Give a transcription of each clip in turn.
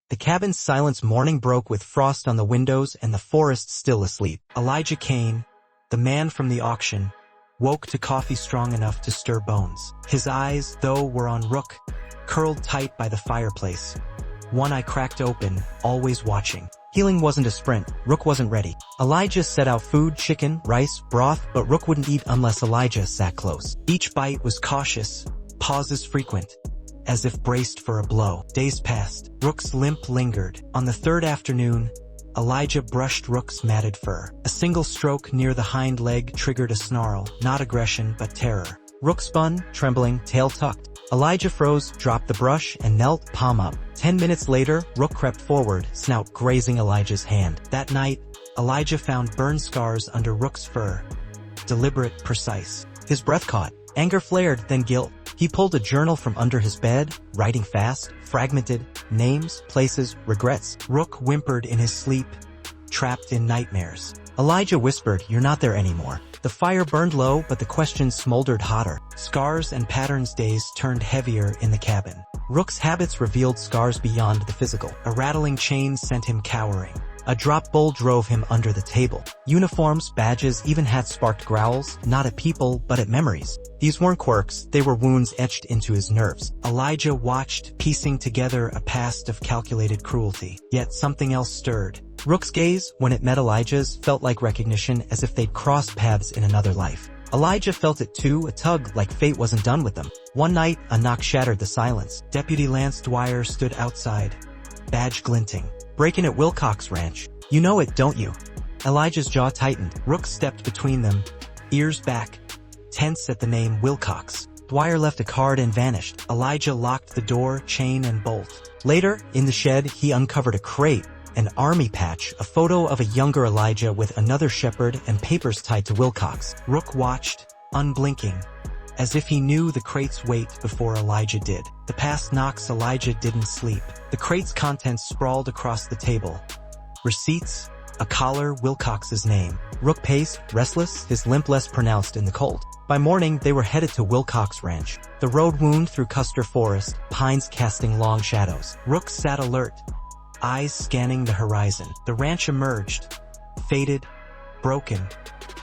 The cabin's silence morning broke with frost on the windows and the forest still asleep. Elijah Kane, the man from the auction, woke to coffee strong enough to stir bones. His eyes, though, were on Rook, curled tight by the fireplace. One eye cracked open, always watching. Healing wasn't a sprint. Rook wasn't ready. Elijah set out food, chicken, rice, broth, but Rook wouldn't eat unless Elijah sat close. Each bite was cautious, pauses frequent, as if braced for a blow. Days passed. Rook's limp lingered. On the third afternoon, Elijah brushed Rook's matted fur. A single stroke near the hind leg triggered a snarl, not aggression but terror. Rook spun, trembling, tail tucked. Elijah froze, dropped the brush, and knelt, palm up. 10 minutes later, Rook crept forward, snout grazing Elijah's hand. That night, Elijah found burn scars under Rook's fur. Deliberate, precise. His breath caught. Anger flared, then guilt. He pulled a journal from under his bed, writing fast, fragmented, names, places, regrets. Rook whimpered in his sleep, trapped in nightmares. Elijah whispered, "You're not there anymore." The fire burned low, but the questions smoldered hotter. Scars and patterns days turned heavier in the cabin. Rook's habits revealed scars beyond the physical. A rattling chain sent him cowering. A drop bowl drove him under the table. Uniforms, badges, even hats sparked growls, not at people, but at memories. These weren't quirks, they were wounds etched into his nerves. Elijah watched, piecing together a past of calculated cruelty. Yet something else stirred. Rook's gaze, when it met Elijah's, felt like recognition, as if they'd crossed paths in another life. Elijah felt it too, a tug, like fate wasn't done with them. One night, a knock shattered the silence. Deputy Lance Dwyer stood outside, badge glinting. "Break-in at Wilcox Ranch. You know it, don't you?" Elijah's jaw tightened. Rook stepped between them, ears back, tense at the name Wilcox. Dwyer left a card and vanished. Elijah locked the door, chain and bolt. Later, in the shed, he uncovered a crate, an army patch, a photo of a younger Elijah with another shepherd, and papers tied to Wilcox. Rook watched, unblinking, as if he knew the crate's weight before Elijah did. The past knocks, Elijah didn't sleep. The crate's contents sprawled across the table. Receipts, a collar, Wilcox's name. Rook paced, restless, his limp less pronounced in the cold. By morning, they were headed to Wilcox Ranch. The road wound through Custer Forest, pines casting long shadows. Rook sat alert, eyes scanning the horizon. The ranch emerged, faded, broken,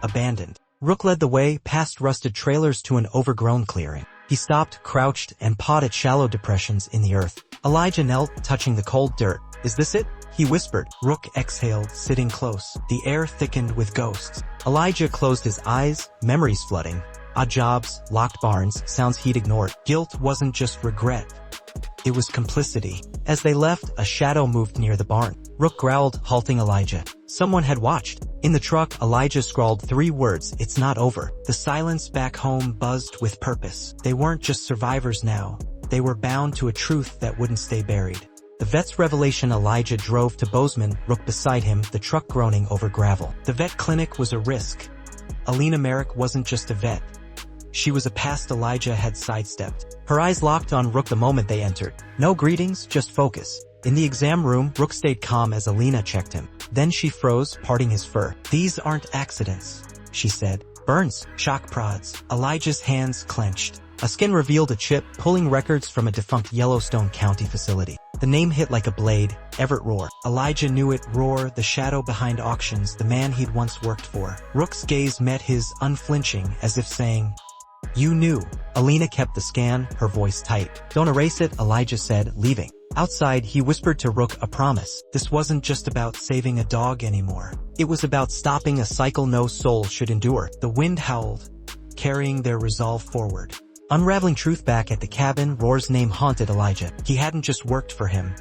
abandoned. Rook led the way past rusted trailers to an overgrown clearing. He stopped, crouched, and pawed at shallow depressions in the earth. Elijah knelt, touching the cold dirt. "Is this it?" he whispered. Rook exhaled, sitting close. The air thickened with ghosts. Elijah closed his eyes, memories flooding. Odd jobs, locked barns, sounds he'd ignored. Guilt wasn't just regret. It was complicity. As they left, a shadow moved near the barn. Rook growled, halting Elijah. Someone had watched. In the truck, Elijah scrawled 3 words, "It's not over." The silence back home buzzed with purpose. They weren't just survivors now. They were bound to a truth that wouldn't stay buried. The vet's revelation. Elijah drove to Bozeman, Rook beside him, the truck groaning over gravel. The vet clinic was a risk. Alina Merrick wasn't just a vet. She was a past Elijah had sidestepped. Her eyes locked on Rook the moment they entered. No greetings, just focus. In the exam room, Rook stayed calm as Alina checked him. Then she froze, parting his fur. "These aren't accidents," she said. "Burns, shock prods." Elijah's hands clenched. A skin revealed a chip, pulling records from a defunct Yellowstone County facility. The name hit like a blade, Everett Rohr. Elijah knew it, Rohr, the shadow behind auctions, the man he'd once worked for. Rook's gaze met his, unflinching, as if saying, "You knew." Alina kept the scan, her voice tight. "Don't erase it," Elijah said, leaving. Outside, he whispered to Rook a promise. This wasn't just about saving a dog anymore. It was about stopping a cycle no soul should endure. The wind howled, carrying their resolve forward. Unraveling truth back at the cabin, Rohr's name haunted Elijah. He hadn't just worked for him.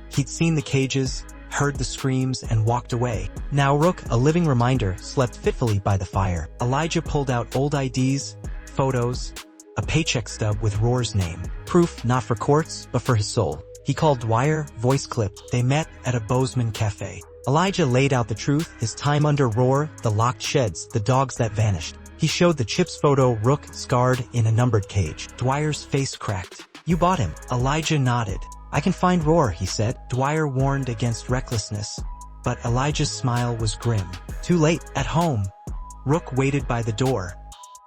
He'd seen the cages, heard the screams, and walked away. Now Rook, a living reminder, slept fitfully by the fire. Elijah pulled out old IDs, photos, a paycheck stub with Rohr's name. Proof not for courts, but for his soul. He called Dwyer, voice clipped. They met at a Bozeman cafe. Elijah laid out the truth, his time under Rohr, the locked sheds, the dogs that vanished. He showed the Chips photo, Rook scarred in a numbered cage. Dwyer's face cracked. "You bought him." Elijah nodded. "I can find Rohr," he said. Dwyer warned against recklessness, but Elijah's smile was grim. Too late. At home, Rook waited by the door,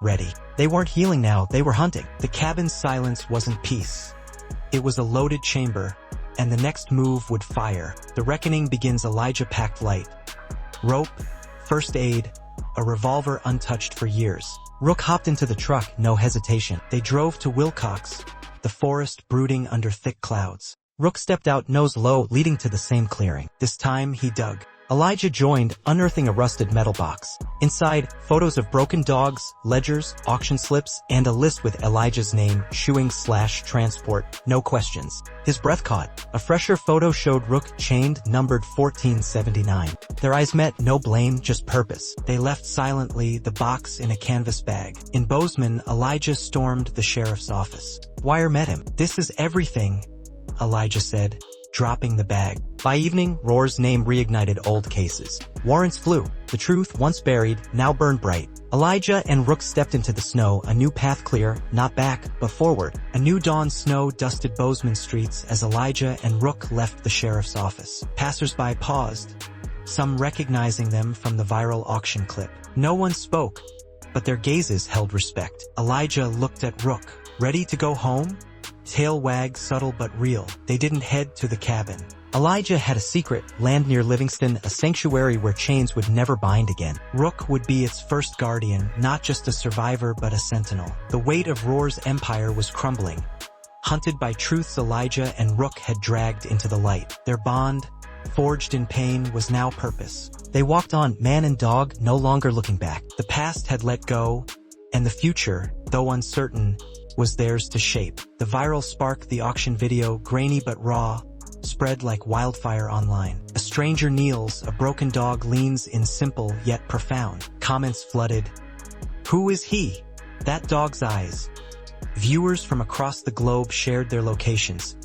ready. They weren't healing now, they were hunting. The cabin's silence wasn't peace. It was a loaded chamber, and the next move would fire. The reckoning begins. Elijah packed light. Rope, first aid, a revolver untouched for years. Rook hopped into the truck, no hesitation. They drove to Wilcox, the forest brooding under thick clouds. Rook stepped out, nose low, leading to the same clearing. This time he dug. Elijah joined, unearthing a rusted metal box. Inside, photos of broken dogs, ledgers, auction slips, and a list with Elijah's name, shoeing/transport, no questions. His breath caught. A fresher photo showed Rook chained, numbered 1479. Their eyes met, no blame, just purpose. They left silently, the box in a canvas bag. In Bozeman, Elijah stormed the sheriff's office. Dwyer met him. "This is everything," Elijah said, dropping the bag. By evening, Roar's name reignited old cases. Warrants flew. The truth, once buried, now burned bright. Elijah and Rook stepped into the snow, a new path clear, not back, but forward. A new dawn snow dusted Bozeman streets as Elijah and Rook left the sheriff's office. Passers-by paused, some recognizing them from the viral auction clip. No one spoke, but their gazes held respect. Elijah looked at Rook. Ready to go home? Tail wag, subtle but real. They didn't head to the cabin. Elijah had a secret, land near Livingston, a sanctuary where chains would never bind again. Rook would be its first guardian, not just a survivor but a sentinel. The weight of Roar's empire was crumbling. Hunted by truths Elijah and Rook had dragged into the light. Their bond, forged in pain, was now purpose. They walked on, man and dog, no longer looking back. The past had let go, and the future, though uncertain, was theirs to shape. The viral spark, the auction video, grainy but raw, spread like wildfire online. A stranger kneels, a broken dog leans in, simple yet profound. Comments flooded. Who is he? That dog's eyes. Viewers from across the globe shared their locations,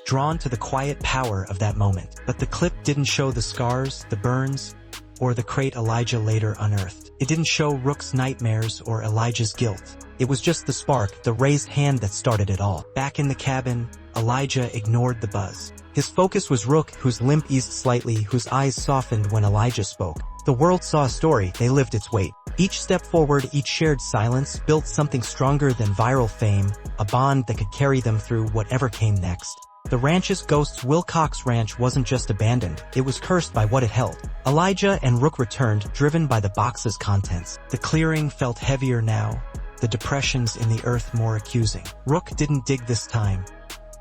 drawn to the quiet power of that moment. But the clip didn't show the scars, the burns, or the crate Elijah later unearthed. It didn't show Rook's nightmares or Elijah's guilt. It was just the spark, the raised hand that started it all. Back in the cabin, Elijah ignored the buzz. His focus was Rook, whose limp eased slightly, whose eyes softened when Elijah spoke. The world saw a story, they lived its weight. Each step forward, each shared silence, built something stronger than viral fame, a bond that could carry them through whatever came next. The ranch's ghosts. Wilcox Ranch wasn't just abandoned, it was cursed by what it held. Elijah and Rook returned, driven by the box's contents. The clearing felt heavier now, the depressions in the earth more accusing. Rook didn't dig this time.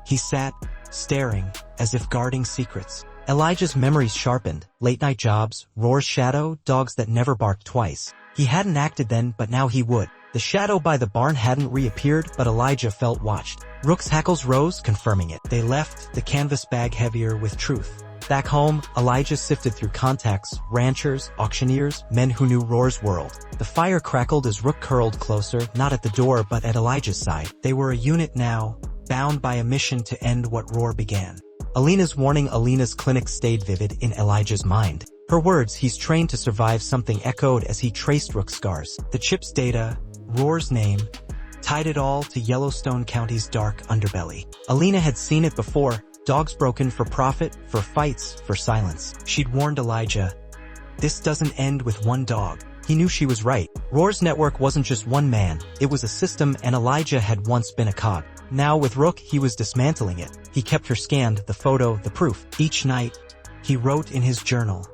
He sat, staring, as if guarding secrets. Elijah's memories sharpened, late-night jobs, Roar's shadow, dogs that never barked twice. He hadn't acted then, but now he would. The shadow by the barn hadn't reappeared, but Elijah felt watched. Rook's hackles rose, confirming it. They left, the canvas bag heavier with truth. Back home, Elijah sifted through contacts, ranchers, auctioneers, men who knew Roar's world. The fire crackled as Rook curled closer, not at the door but at Elijah's side. They were a unit now, bound by a mission to end what Roar began. Alina's warning. Alina's clinic stayed vivid in Elijah's mind. Her words, "He's trained to survive," something echoed as he traced Rook's scars. The chip's data, Roar's name, tied it all to Yellowstone County's dark underbelly. Alina had seen it before, dogs broken for profit, for fights, for silence. She'd warned Elijah, "This doesn't end with one dog." He knew she was right. Roar's network wasn't just one man, it was a system, and Elijah had once been a cog. Now with Rook, he was dismantling it. He kept her scanned, the photo, the proof. Each night, he wrote in his journal,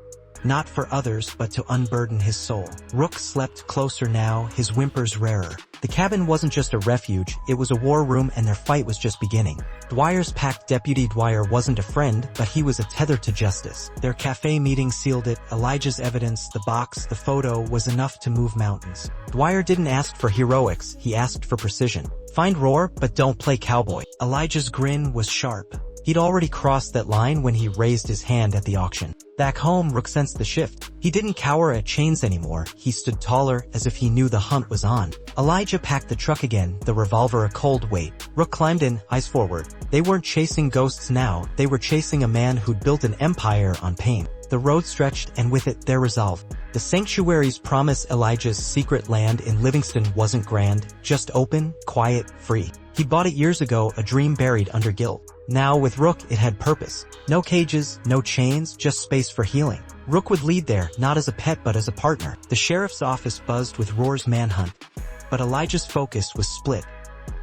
not for others but to unburden his soul. Rook slept closer now, his whimpers rarer. The cabin wasn't just a refuge, it was a war room, and their fight was just beginning. Dwyer's packed deputy. Dwyer wasn't a friend, but he was a tether to justice. Their cafe meeting sealed it. Elijah's evidence, the box, the photo, was enough to move mountains. Dwyer didn't ask for heroics, he asked for precision. Find Roar, but don't play cowboy. Elijah's grin was sharp. He'd already crossed that line when he raised his hand at the auction. Back home, Rook sensed the shift. He didn't cower at chains anymore. He stood taller, as if he knew the hunt was on. Elijah packed the truck again, the revolver a cold weight. Rook climbed in, eyes forward. They weren't chasing ghosts now, they were chasing a man who'd built an empire on pain. The road stretched, and with it, their resolve. The sanctuary's promise. Elijah's secret land in Livingston wasn't grand, just open, quiet, free. He bought it years ago, a dream buried under guilt. Now with Rook, it had purpose. No cages, no chains, just space for healing. Rook would lead there, not as a pet but as a partner. The sheriff's office buzzed with Roar's manhunt, but Elijah's focus was split.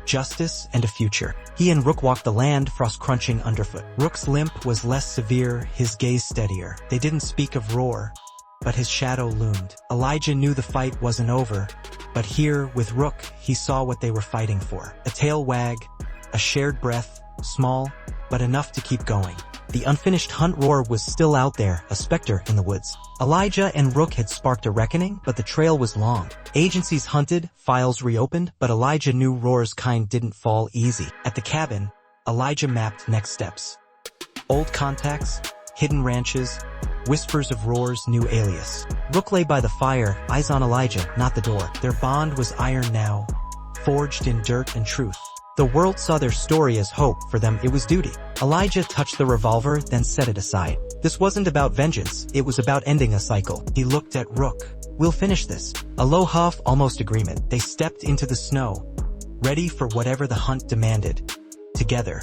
justice, and a future. He and Rook walked the land, Frost crunching underfoot. Rook's limp was less severe, his gaze steadier. They didn't speak of Roar, but his shadow loomed. Elijah knew the fight wasn't over, but here, with Rook, he saw what they were fighting for. A tail wag, a shared breath, small, but enough to keep going. The unfinished hunt. Roar was still out there, a specter in the woods. Elijah and Rook had sparked a reckoning, but the trail was long. Agencies hunted, files reopened, but Elijah knew Roar's kind didn't fall easy. At the cabin, Elijah mapped next steps. Old contacts, hidden ranches, whispers of Roar's new alias. Rook lay by the fire, eyes on Elijah, not the door. Their bond was iron now, forged in dirt and truth. The world saw their story as hope, for them it was duty. Elijah touched the revolver, then set it aside. This wasn't about vengeance, it was about ending a cycle. He looked at Rook. We'll finish this. A low huff, almost agreement. They stepped into the snow, ready for whatever the hunt demanded. Together.